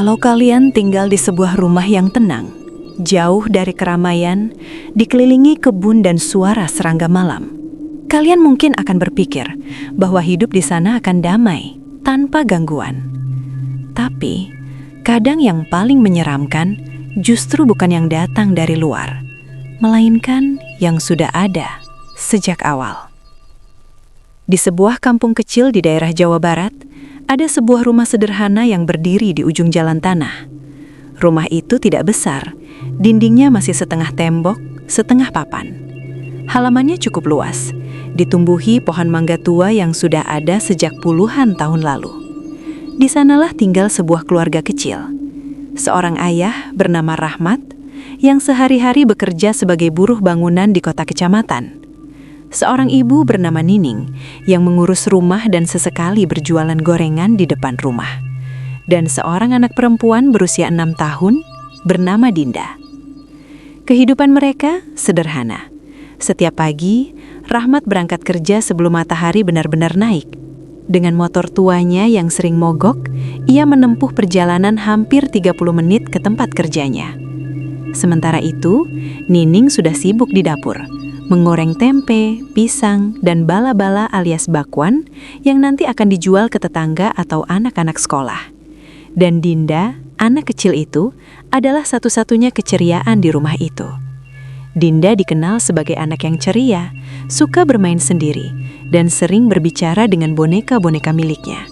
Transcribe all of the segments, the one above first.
Kalau kalian tinggal di sebuah rumah yang tenang, jauh dari keramaian, dikelilingi kebun dan suara serangga malam, kalian mungkin akan berpikir bahwa hidup di sana akan damai, tanpa gangguan. Tapi, kadang yang paling menyeramkan justru bukan yang datang dari luar, melainkan yang sudah ada sejak awal. Di sebuah kampung kecil di daerah Jawa Barat, ada sebuah rumah sederhana yang berdiri di ujung jalan tanah. Rumah itu tidak besar, dindingnya masih setengah tembok, setengah papan. Halamannya cukup luas, ditumbuhi pohon mangga tua yang sudah ada sejak puluhan tahun lalu. Di sanalah tinggal sebuah keluarga kecil. Seorang ayah bernama Rahmat, yang sehari-hari bekerja sebagai buruh bangunan di kota kecamatan. Seorang ibu bernama Nining yang mengurus rumah dan sesekali berjualan gorengan di depan rumah. Dan seorang anak perempuan berusia 6 tahun bernama Dinda. Kehidupan mereka sederhana. Setiap pagi, Rahmat berangkat kerja sebelum matahari benar-benar naik. Dengan motor tuanya yang sering mogok, ia menempuh perjalanan hampir 30 menit ke tempat kerjanya. Sementara itu, Nining sudah sibuk di dapur, menggoreng tempe, pisang, dan bala-bala alias bakwan yang nanti akan dijual ke tetangga atau anak-anak sekolah. Dan Dinda, anak kecil itu, adalah satu-satunya keceriaan di rumah itu. Dinda dikenal sebagai anak yang ceria, suka bermain sendiri, dan sering berbicara dengan boneka-boneka miliknya.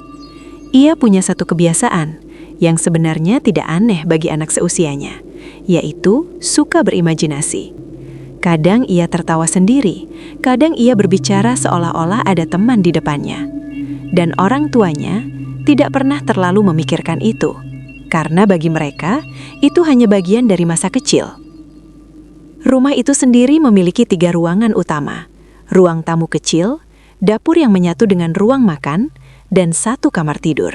Ia punya satu kebiasaan yang sebenarnya tidak aneh bagi anak seusianya, yaitu suka berimajinasi. Kadang ia tertawa sendiri, kadang ia berbicara seolah-olah ada teman di depannya. Dan orang tuanya tidak pernah terlalu memikirkan itu, karena bagi mereka itu hanya bagian dari masa kecil. Rumah itu sendiri memiliki 3 ruangan utama, ruang tamu kecil, dapur yang menyatu dengan ruang makan, dan 1 kamar tidur.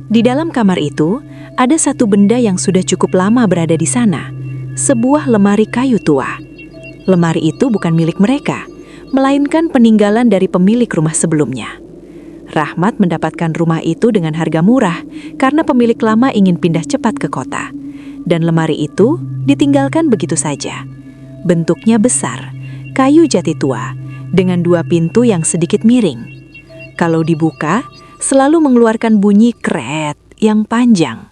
Di dalam kamar itu, ada satu benda yang sudah cukup lama berada di sana, sebuah lemari kayu tua. Lemari itu bukan milik mereka, melainkan peninggalan dari pemilik rumah sebelumnya. Rahmat mendapatkan rumah itu dengan harga murah karena pemilik lama ingin pindah cepat ke kota. Dan lemari itu ditinggalkan begitu saja. Bentuknya besar, kayu jati tua, dengan 2 pintu yang sedikit miring. Kalau dibuka, selalu mengeluarkan bunyi kret yang panjang.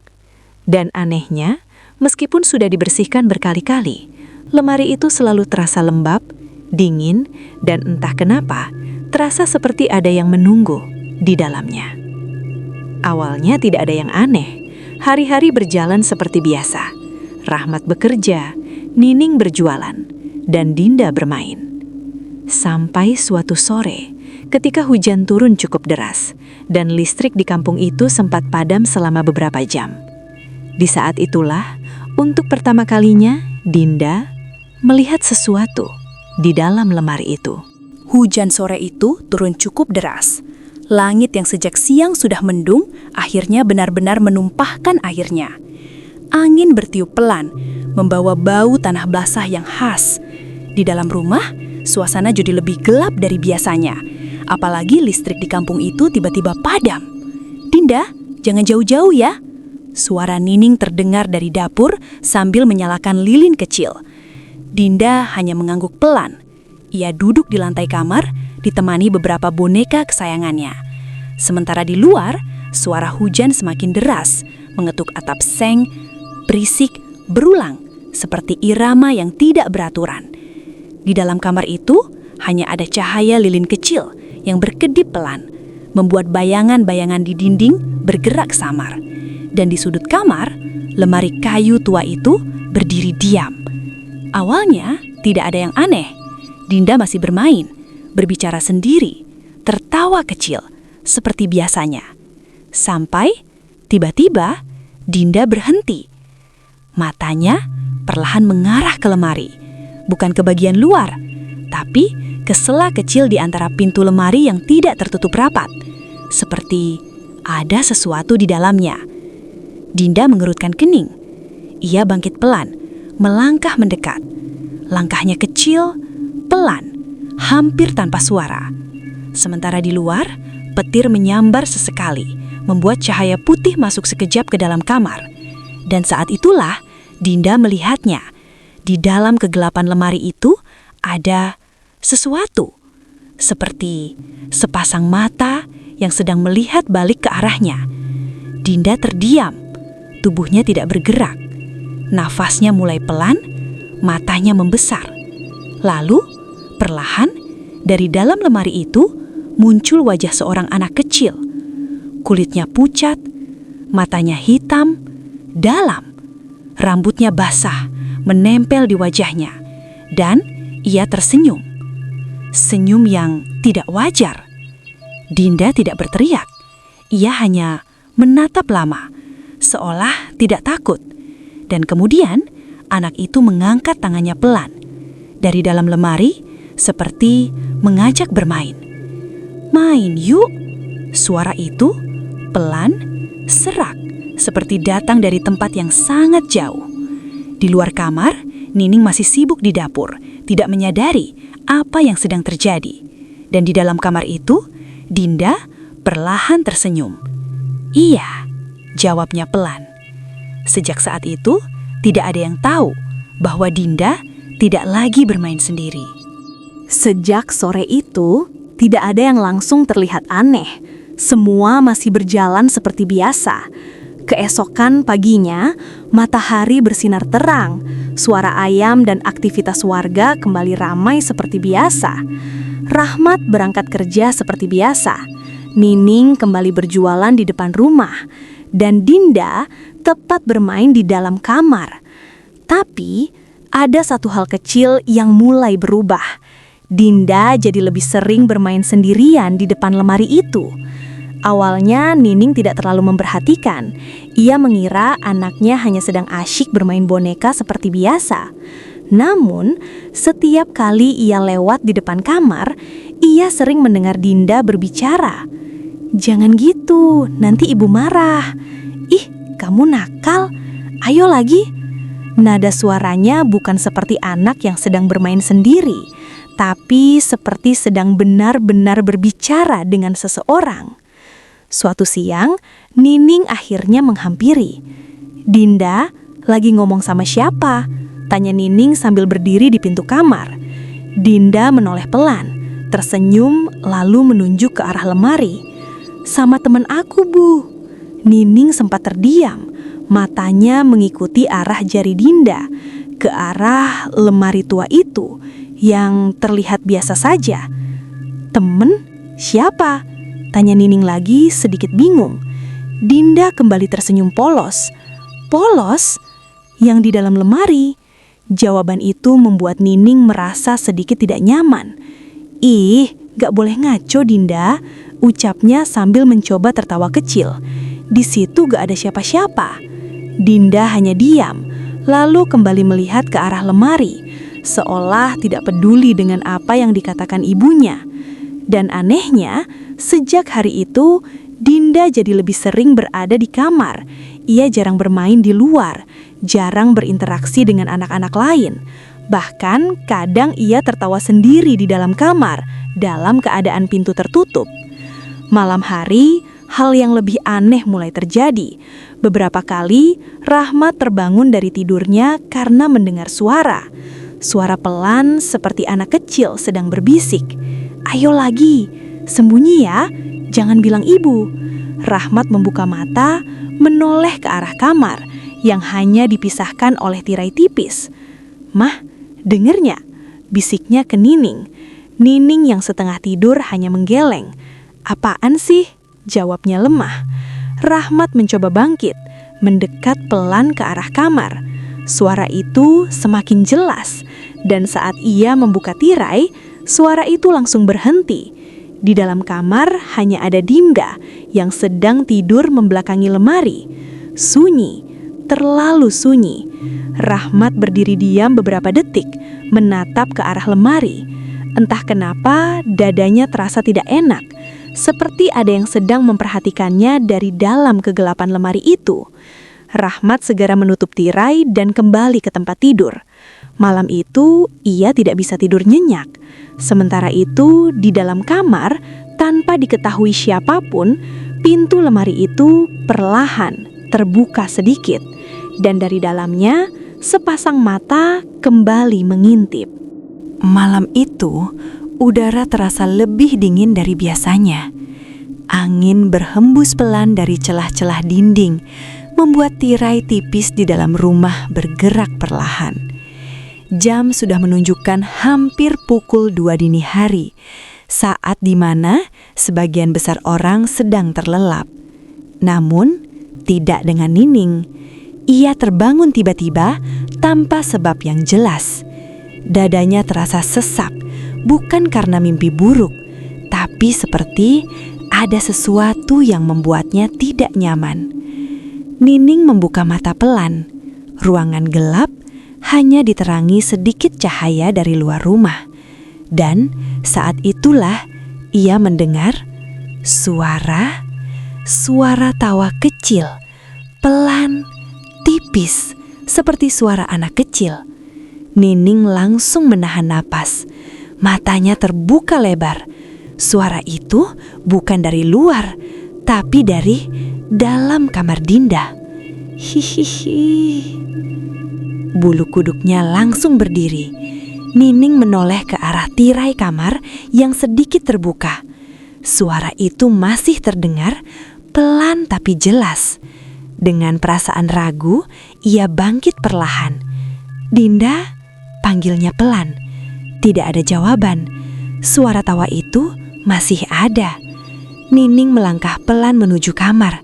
Dan anehnya, meskipun sudah dibersihkan berkali-kali, lemari itu selalu terasa lembab, dingin, dan entah kenapa, terasa seperti ada yang menunggu di dalamnya. Awalnya tidak ada yang aneh. Hari-hari berjalan seperti biasa. Rahmat bekerja, Nining berjualan, dan Dinda bermain. Sampai suatu sore, ketika hujan turun cukup deras, dan listrik di kampung itu sempat padam selama beberapa jam. Di saat itulah, untuk pertama kalinya, Dinda melihat sesuatu di dalam lemari itu. Hujan sore itu turun cukup deras. Langit yang sejak siang sudah mendung, akhirnya benar-benar menumpahkan airnya. Angin bertiup pelan, membawa bau tanah basah yang khas. Di dalam rumah, suasana jadi lebih gelap dari biasanya. Apalagi listrik di kampung itu tiba-tiba padam. "Dinda, jangan jauh-jauh ya." Suara Nining terdengar dari dapur sambil menyalakan lilin kecil. Dinda hanya mengangguk pelan. Ia duduk di lantai kamar, ditemani beberapa boneka kesayangannya. Sementara di luar, suara hujan semakin deras, mengetuk atap seng, berisik, berulang, seperti irama yang tidak beraturan. Di dalam kamar itu, hanya ada cahaya lilin kecil yang berkedip pelan, membuat bayangan-bayangan di dinding bergerak samar. Dan di sudut kamar, lemari kayu tua itu berdiri diam. Awalnya, tidak ada yang aneh. Dinda masih bermain, berbicara sendiri, tertawa kecil, seperti biasanya. Sampai, tiba-tiba, Dinda berhenti. Matanya perlahan mengarah ke lemari, bukan ke bagian luar, tapi ke sela kecil di antara pintu lemari yang tidak tertutup rapat. Seperti ada sesuatu di dalamnya. Dinda mengerutkan kening. Ia bangkit pelan, melangkah mendekat. Langkahnya kecil, pelan, hampir tanpa suara. Sementara di luar, petir menyambar sesekali, membuat cahaya putih masuk sekejap ke dalam kamar. Dan saat itulah Dinda melihatnya. Di dalam kegelapan lemari itu ada sesuatu, seperti sepasang mata yang sedang melihat balik ke arahnya. Dinda terdiam, tubuhnya tidak bergerak. Nafasnya mulai pelan, matanya membesar. Lalu, perlahan, dari dalam lemari itu muncul wajah seorang anak kecil. Kulitnya pucat, matanya hitam, dalam. Rambutnya basah, menempel di wajahnya. Dan ia tersenyum. Senyum yang tidak wajar. Dinda tidak berteriak. Ia hanya menatap lama, seolah tidak takut. Dan kemudian, anak itu mengangkat tangannya pelan. Dari dalam lemari, seperti mengajak bermain. "Main yuk!" Suara itu pelan, serak, seperti datang dari tempat yang sangat jauh. Di luar kamar, Nining masih sibuk di dapur, tidak menyadari apa yang sedang terjadi. Dan di dalam kamar itu, Dinda perlahan tersenyum. "Iya," jawabnya pelan. Sejak saat itu, tidak ada yang tahu bahwa Dinda tidak lagi bermain sendiri. Sejak sore itu, tidak ada yang langsung terlihat aneh. Semua masih berjalan seperti biasa. Keesokan paginya, matahari bersinar terang. Suara ayam dan aktivitas warga kembali ramai seperti biasa. Rahmat berangkat kerja seperti biasa. Nining kembali berjualan di depan rumah. Dan Dinda tepat bermain di dalam kamar. Tapi, ada satu hal kecil yang mulai berubah. Dinda jadi lebih sering bermain sendirian di depan lemari itu. Awalnya Nining tidak terlalu memperhatikan. Ia mengira anaknya hanya sedang asyik bermain boneka seperti biasa. Namun, setiap kali ia lewat di depan kamar, ia sering mendengar Dinda berbicara. "Jangan gitu, nanti ibu marah. Ih, kamu nakal. Ayo lagi." Nada suaranya bukan seperti anak yang sedang bermain sendiri, tapi seperti sedang benar-benar berbicara dengan seseorang. Suatu siang, Nining akhirnya menghampiri. "Dinda, lagi ngomong sama siapa?" tanya Nining sambil berdiri di pintu kamar. Dinda menoleh pelan, tersenyum lalu menunjuk ke arah lemari. "Sama teman aku, Bu." Nining sempat terdiam, matanya mengikuti arah jari Dinda, ke arah lemari tua itu yang terlihat biasa saja. "Temen? Siapa?" tanya Nining lagi sedikit bingung. Dinda kembali tersenyum polos. "Polos? Yang di dalam lemari?" Jawaban itu membuat Nining merasa sedikit tidak nyaman. "Ih, gak boleh ngaco, Dinda," ucapnya sambil mencoba tertawa kecil. "Di situ gak ada siapa-siapa." Dinda hanya diam, lalu kembali melihat ke arah lemari, seolah tidak peduli dengan apa yang dikatakan ibunya. Dan anehnya, sejak hari itu, Dinda jadi lebih sering berada di kamar. Ia jarang bermain di luar, jarang berinteraksi dengan anak-anak lain. Bahkan kadang ia tertawa sendiri di dalam kamar, dalam keadaan pintu tertutup. Malam hari, hal yang lebih aneh mulai terjadi. Beberapa kali, Rahmat terbangun dari tidurnya karena mendengar suara. Suara pelan seperti anak kecil sedang berbisik. "Ayo lagi, sembunyi ya, jangan bilang ibu." Rahmat membuka mata, menoleh ke arah kamar yang hanya dipisahkan oleh tirai tipis. "Mah, dengernya?" bisiknya ke Nining. Nining yang setengah tidur hanya menggeleng. "Apaan sih?" jawabnya lemah. Rahmat mencoba bangkit, mendekat pelan ke arah kamar. Suara itu semakin jelas, dan saat ia membuka tirai, suara itu langsung berhenti. Di dalam kamar hanya ada Dinda yang sedang tidur membelakangi lemari. Sunyi, terlalu sunyi. Rahmat berdiri diam beberapa detik, menatap ke arah lemari. Entah kenapa dadanya terasa tidak enak, seperti ada yang sedang memperhatikannya dari dalam kegelapan lemari itu. Rahmat segera menutup tirai dan kembali ke tempat tidur. Malam itu, ia tidak bisa tidur nyenyak. Sementara itu, di dalam kamar, tanpa diketahui siapapun, Pintu lemari itu perlahan terbuka sedikit, dan dari dalamnya sepasang mata kembali mengintip. Malam itu, udara terasa lebih dingin dari biasanya. Angin berhembus pelan dari celah-celah dinding, membuat tirai tipis di dalam rumah bergerak perlahan. Jam sudah menunjukkan hampir pukul 2 dini hari, saat di mana sebagian besar orang sedang terlelap. Namun, tidak dengan Nining. Ia terbangun tiba-tiba tanpa sebab yang jelas. Dadanya terasa sesak, bukan karena mimpi buruk, tapi seperti ada sesuatu yang membuatnya tidak nyaman. Nining membuka mata pelan. Ruangan gelap, hanya diterangi sedikit cahaya dari luar rumah. Dan saat itulah ia mendengar suara tawa kecil, pelan, tipis, seperti suara anak kecil. Nining langsung menahan napas. Matanya terbuka lebar. Suara itu bukan dari luar, tapi dari dalam kamar Dinda. Hihihi. Bulu kuduknya langsung berdiri. Nining menoleh ke arah tirai kamar yang sedikit terbuka. Suara itu masih terdengar, pelan tapi jelas. Dengan perasaan ragu, ia bangkit perlahan. "Dinda?" panggilnya pelan. Tidak ada jawaban. Suara tawa itu masih ada. Nining melangkah pelan menuju kamar.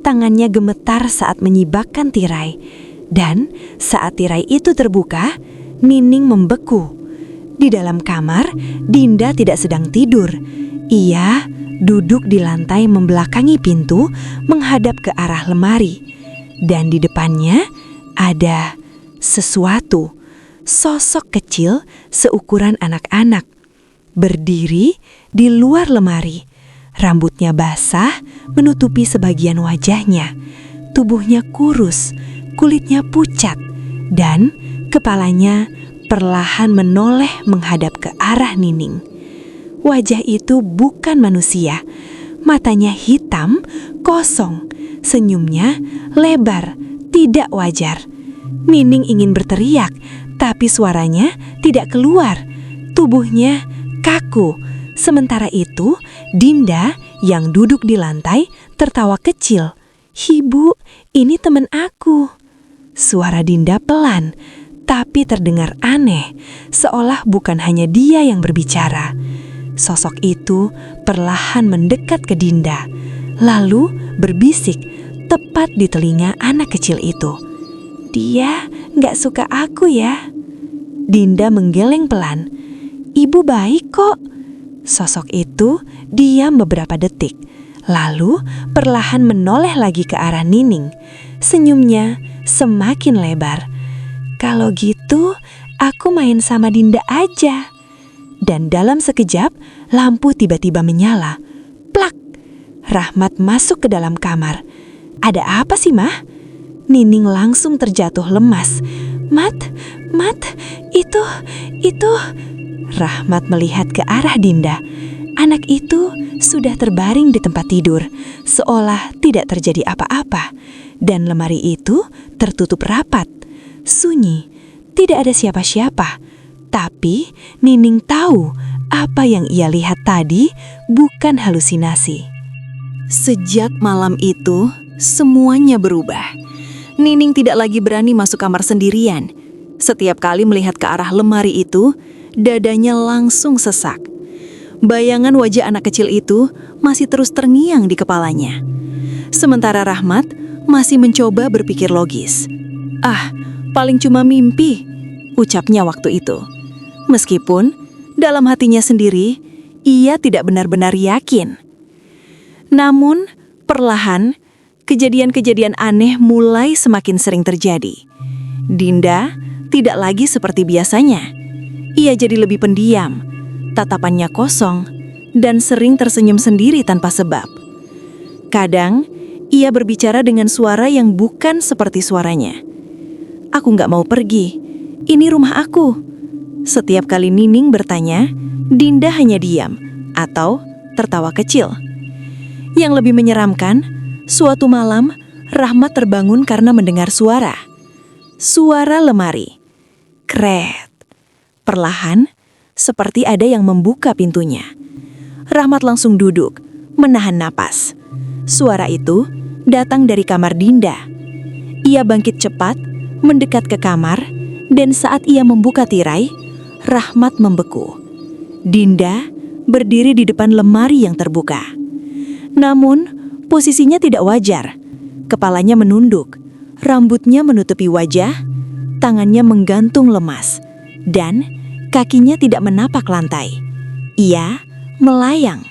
Tangannya gemetar saat menyibakkan tirai. Dan saat tirai itu terbuka, Nining membeku. Di dalam kamar, Dinda tidak sedang tidur. Ia duduk di lantai membelakangi pintu, menghadap ke arah lemari. Dan di depannya ada sesuatu. Sosok kecil seukuran anak-anak. Berdiri di luar lemari. Rambutnya basah menutupi sebagian wajahnya. Tubuhnya kurus, kulitnya pucat, dan kepalanya perlahan menoleh menghadap ke arah Nining. Wajah itu bukan manusia. Matanya hitam, kosong. Senyumnya lebar, tidak wajar. Nining ingin berteriak, tapi suaranya tidak keluar. Tubuhnya kaku. Sementara itu, Dinda yang duduk di lantai tertawa kecil. "Ibu, ini teman aku." Suara Dinda pelan, tapi terdengar aneh, seolah bukan hanya dia yang berbicara. Sosok itu perlahan mendekat ke Dinda, lalu berbisik tepat di telinga anak kecil itu. "Dia gak suka aku ya?" Dinda menggeleng pelan. "Ibu baik kok." Sosok itu diam beberapa detik, lalu perlahan menoleh lagi ke arah Nining. Senyumnya semakin lebar. "Kalau gitu, aku main sama Dinda aja." Dan dalam sekejap, lampu tiba-tiba menyala. Plak! Rahmat masuk ke dalam kamar. "Ada apa sih, Mah?" Nining langsung terjatuh lemas. Mat, itu. Rahmat melihat ke arah Dinda. Anak itu sudah terbaring di tempat tidur, seolah tidak terjadi apa-apa. Dan lemari itu tertutup rapat. Sunyi, tidak ada siapa-siapa. Tapi Nining tahu apa yang ia lihat tadi bukan halusinasi. Sejak malam itu, semuanya berubah. Nining tidak lagi berani masuk kamar sendirian. Setiap kali melihat ke arah lemari itu, dadanya langsung sesak. Bayangan wajah anak kecil itu masih terus terngiang di kepalanya. Sementara Rahmat masih mencoba berpikir logis. Paling cuma mimpi, ucapnya waktu itu. Meskipun dalam hatinya sendiri, ia tidak benar-benar yakin. Namun, perlahan, kejadian-kejadian aneh mulai semakin sering terjadi. Dinda tidak lagi seperti biasanya. Ia jadi lebih pendiam, tatapannya kosong, dan sering tersenyum sendiri tanpa sebab. Kadang, ia berbicara dengan suara yang bukan seperti suaranya. "Aku gak mau pergi, ini rumah aku." Setiap kali Nining bertanya, Dinda hanya diam atau tertawa kecil. Yang lebih menyeramkan, suatu malam Rahmat terbangun karena mendengar suara. Suara lemari. Kret. Perlahan, seperti ada yang membuka pintunya. Rahmat langsung duduk, menahan napas. Suara itu datang dari kamar Dinda. Ia bangkit cepat, mendekat ke kamar, dan saat ia membuka tirai, Rahmat membeku. Dinda berdiri di depan lemari yang terbuka. Namun, posisinya tidak wajar. Kepalanya menunduk, rambutnya menutupi wajah, tangannya menggantung lemas, dan kakinya tidak menapak lantai. Ia melayang.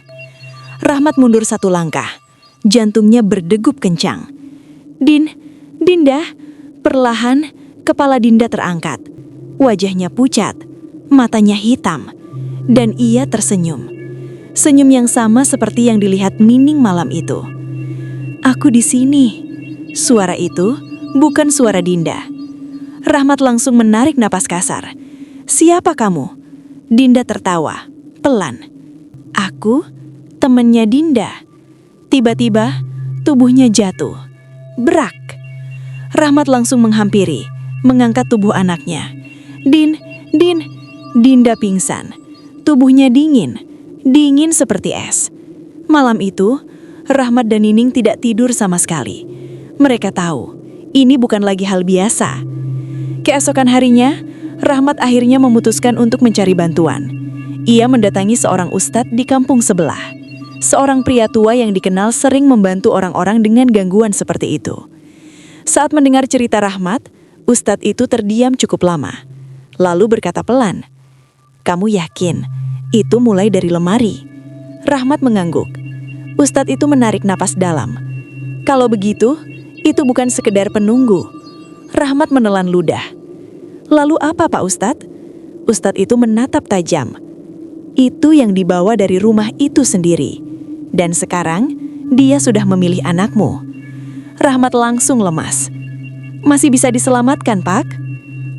Rahmat mundur satu langkah, jantungnya berdegup kencang. Dinda, perlahan kepala Dinda terangkat. Wajahnya pucat, matanya hitam, dan ia tersenyum. Senyum yang sama seperti yang dilihat Nining malam itu. "Aku di sini." Suara itu bukan suara Dinda. Rahmat langsung menarik napas kasar. "Siapa kamu?" Dinda tertawa, pelan. "Aku, temannya Dinda." Tiba-tiba, tubuhnya jatuh. Brak. Rahmat langsung menghampiri, mengangkat tubuh anaknya. Din. Dinda pingsan. Tubuhnya dingin seperti es. Malam itu, Rahmat dan Nining tidak tidur sama sekali. Mereka tahu, ini bukan lagi hal biasa. Keesokan harinya, Rahmat akhirnya memutuskan untuk mencari bantuan. Ia mendatangi seorang ustadz di kampung sebelah. Seorang pria tua yang dikenal sering membantu orang-orang dengan gangguan seperti itu. Saat mendengar cerita Rahmat, ustadz itu terdiam cukup lama. Lalu berkata pelan, "Kamu yakin itu mulai dari lemari?" Rahmat mengangguk. Ustadz itu menarik napas dalam. "Kalau begitu, itu bukan sekedar penunggu." Rahmat menelan ludah. "Lalu apa, Pak Ustadz?" Ustadz itu menatap tajam. "Itu yang dibawa dari rumah itu sendiri. Dan sekarang, dia sudah memilih anakmu." Rahmat langsung lemas. "Masih bisa diselamatkan, Pak?"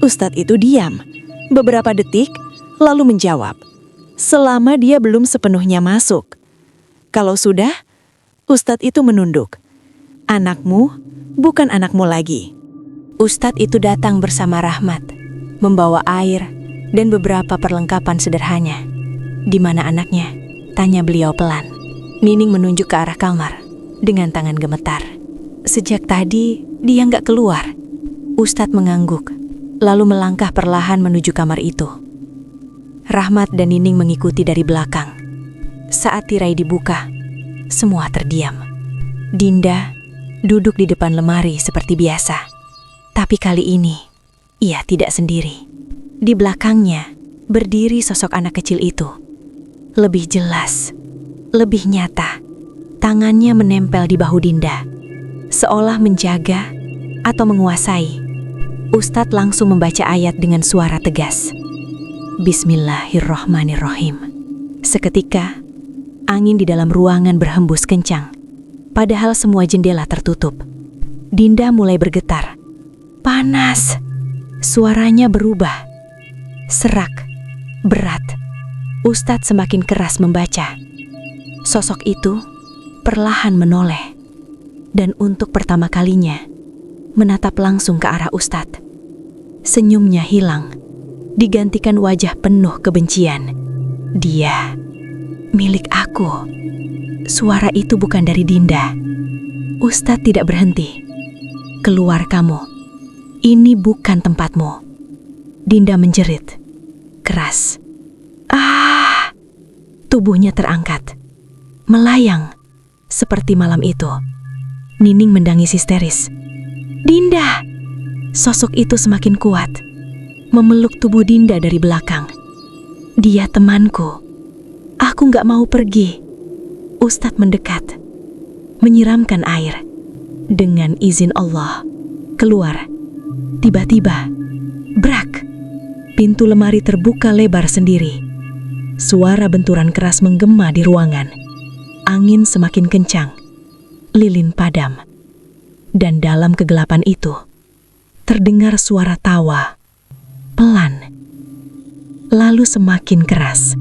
Ustadz itu diam. Beberapa detik, lalu menjawab. "Selama dia belum sepenuhnya masuk." "Kalau sudah?" Ustadz itu menunduk. "Anakmu bukan anakmu lagi." Ustadz itu datang bersama Rahmat, membawa air dan beberapa perlengkapan sederhana. "Di mana anaknya?" tanya beliau pelan. Nining menunjuk ke arah kamar dengan tangan gemetar. "Sejak tadi dia nggak keluar." Ustadz mengangguk, lalu melangkah perlahan menuju kamar itu. Rahmat dan Nining mengikuti dari belakang. Saat tirai dibuka, semua terdiam. Dinda duduk di depan lemari seperti biasa. Tapi kali ini, ia tidak sendiri. Di belakangnya, berdiri sosok anak kecil itu. Lebih jelas, lebih nyata. Tangannya menempel di bahu Dinda, seolah menjaga atau menguasai. Ustadz langsung membaca ayat dengan suara tegas. Bismillahirrohmanirrohim. Seketika, angin di dalam ruangan berhembus kencang, padahal semua jendela tertutup. Dinda mulai bergetar. Panas. Suaranya berubah. Serak, berat. Ustadz semakin keras membaca. Sosok itu perlahan menoleh, dan untuk pertama kalinya menatap langsung ke arah Ustadz. Senyumnya hilang, digantikan wajah penuh kebencian. "Dia milik aku." Suara itu bukan dari Dinda. Ustadz tidak berhenti. "Keluar kamu. Ini bukan tempatmu." Dinda menjerit keras. "Ah!" Tubuhnya terangkat, melayang seperti malam itu. Nining menangis histeris. "Dinda!" Sosok itu semakin kuat, memeluk tubuh Dinda dari belakang. "Dia temanku. Aku gak mau pergi." Ustadz mendekat, menyiramkan air. Dengan izin Allah, keluar. Tiba-tiba, brak! Pintu lemari terbuka lebar sendiri. Suara benturan keras menggema di ruangan. Angin semakin kencang. Lilin padam. Dan dalam kegelapan itu, terdengar suara tawa, pelan, lalu semakin keras,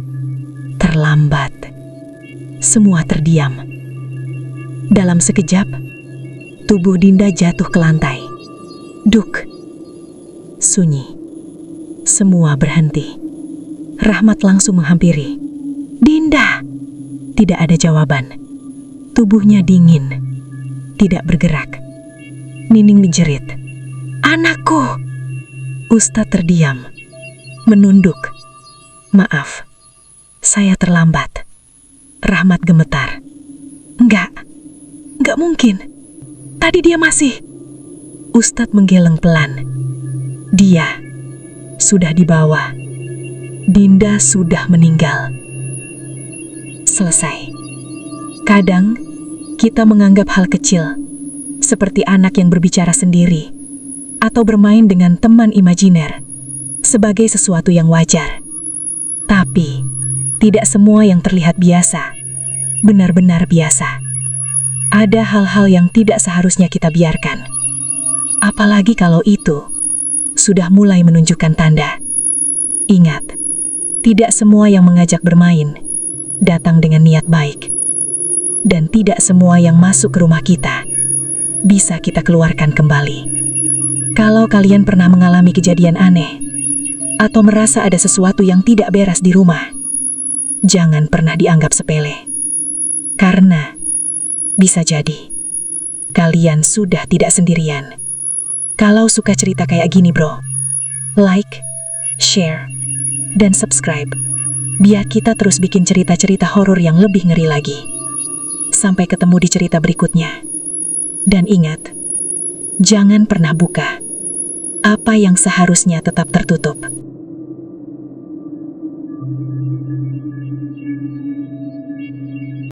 terlambat. Semua terdiam. Dalam sekejap, tubuh Dinda jatuh ke lantai. Duk. Sunyi. Semua berhenti. Rahmat langsung menghampiri. Dinda! Tidak ada jawaban. Tubuhnya dingin. Tidak bergerak. Nining menjerit. Anakku! Ustadz terdiam. Menunduk. Maaf, saya terlambat. Rahmat gemetar. Enggak mungkin. Tadi dia masih... Ustadz menggeleng pelan. Dia sudah dibawa. Dinda sudah meninggal. Selesai. Kadang kita menganggap hal kecil, seperti anak yang berbicara sendiri, atau bermain dengan teman imajiner, sebagai sesuatu yang wajar. Tapi, tidak semua yang terlihat biasa, benar-benar biasa. Ada hal-hal yang tidak seharusnya kita biarkan. Apalagi kalau itu sudah mulai menunjukkan tanda. Ingat, tidak semua yang mengajak bermain datang dengan niat baik. Dan tidak semua yang masuk ke rumah kita bisa kita keluarkan kembali. Kalau kalian pernah mengalami kejadian aneh, atau merasa ada sesuatu yang tidak beres di rumah, jangan pernah dianggap sepele. Karena bisa jadi kalian sudah tidak sendirian. Kalau suka cerita kayak gini bro, like, share, dan subscribe, biar kita terus bikin cerita-cerita horor yang lebih ngeri lagi. Sampai ketemu di cerita berikutnya. Dan ingat, jangan pernah buka apa yang seharusnya tetap tertutup.